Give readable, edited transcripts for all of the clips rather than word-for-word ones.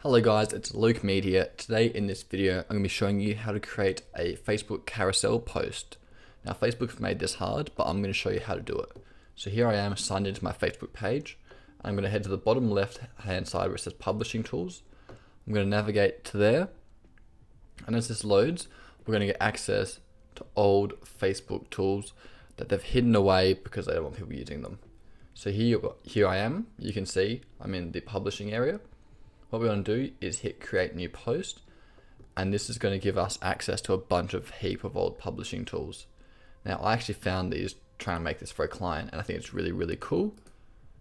Hello guys, it's Luke Mead here. Today in this video, I'm going to be showing you how to create a Facebook carousel post. Now Facebook's made this hard, but I'm going to show you how to do it. So here I am signed into my Facebook page. I'm going to head to the bottom left hand side where it says publishing tools. I'm going to navigate to there. And as this loads, we're going to get access to old Facebook tools that they've hidden away because they don't want people using them. So here I am. You can see I'm in the publishing area. What we're going to do is hit create new post, and this is going to give us access to a heap of old publishing tools. Now I actually found these trying to make this for a client, and I think it's really cool.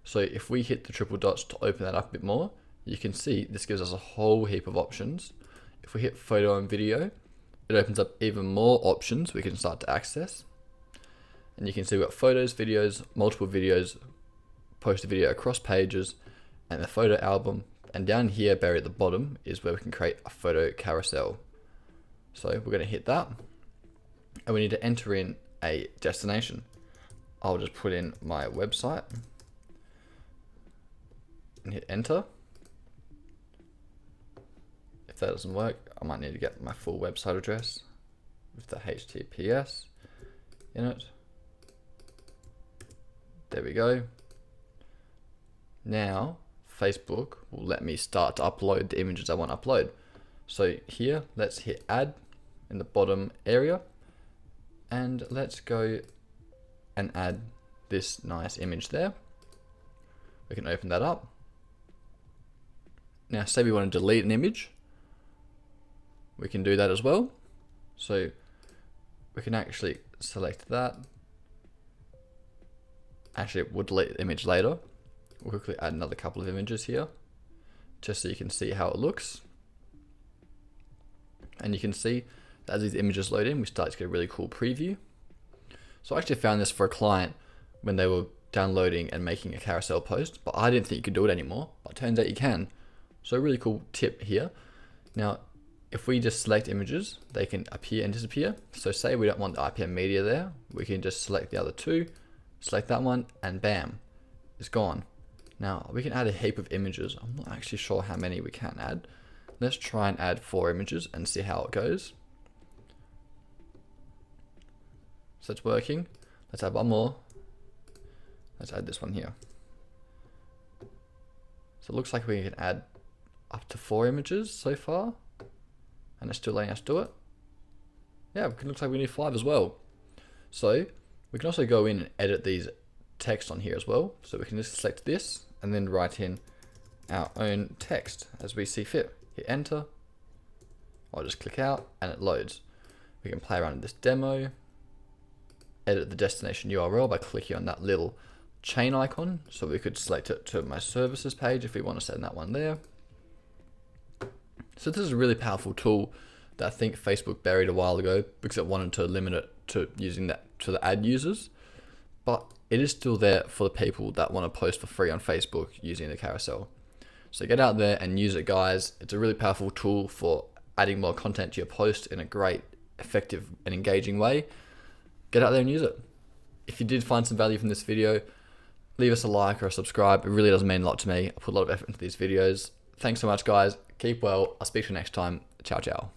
So if we hit the triple dots to open that up a bit more, you can see this gives us a whole heap of options. If we hit photo and video, it opens up even more options we can start to access. And you can see we've got photos, videos, multiple videos, post a video across pages, and the photo album. And down here, buried at the bottom, is where we can create a photo carousel. So we're going to hit that, and we need to enter in a destination. I'll just put in my website and hit enter. If that doesn't work, I might need to get my full website address with the HTTPS in it. There we go. Now Facebook will let me start to upload the images I want to upload. So here, let's hit add in the bottom area, and let's go and add this nice image there. We can open that up. Now say we want to delete an image, we can do that as well. So we can actually select that. Actually, we'll delete the image later. We'll quickly add another couple of images here, just so you can see how it looks. And you can see that as these images load in, we start to get a really cool preview. So I actually found this for a client when they were downloading and making a carousel post, but I didn't think you could do it anymore, but it turns out you can. So a really cool tip here. Now, if we just select images, they can appear and disappear. So say we don't want the IPM media there, we can just select the other two, select that one, and bam, it's gone. Now we can add a heap of images. I'm not actually sure how many we can add. Let's try and add 4 images and see how it goes. So it's working. Let's add one more. Let's add this one here. So it looks like we can add up to 4 images so far, and it's still letting us do it. Yeah, it looks like we need 5 as well. So we can also go in and edit these text on here as well. So we can just select this and then write in our own text as we see fit. Hit enter. I'll just click out and it loads. We can play around with this demo, edit the destination URL by clicking on that little chain icon. So we could select it to my services page if we want to send that one there. So this is a really powerful tool that I think Facebook buried a while ago because it wanted to limit it to using that to the ad users. But it is still there for the people that want to post for free on Facebook using the carousel. So get out there and use it, guys. It's a really powerful tool for adding more content to your post in a great, effective and engaging way. Get out there and use it. If you did find some value from this video, leave us a like or a subscribe. It really does mean a lot to me. I put a lot of effort into these videos. Thanks so much, guys. Keep well. I'll speak to you next time. Ciao, ciao.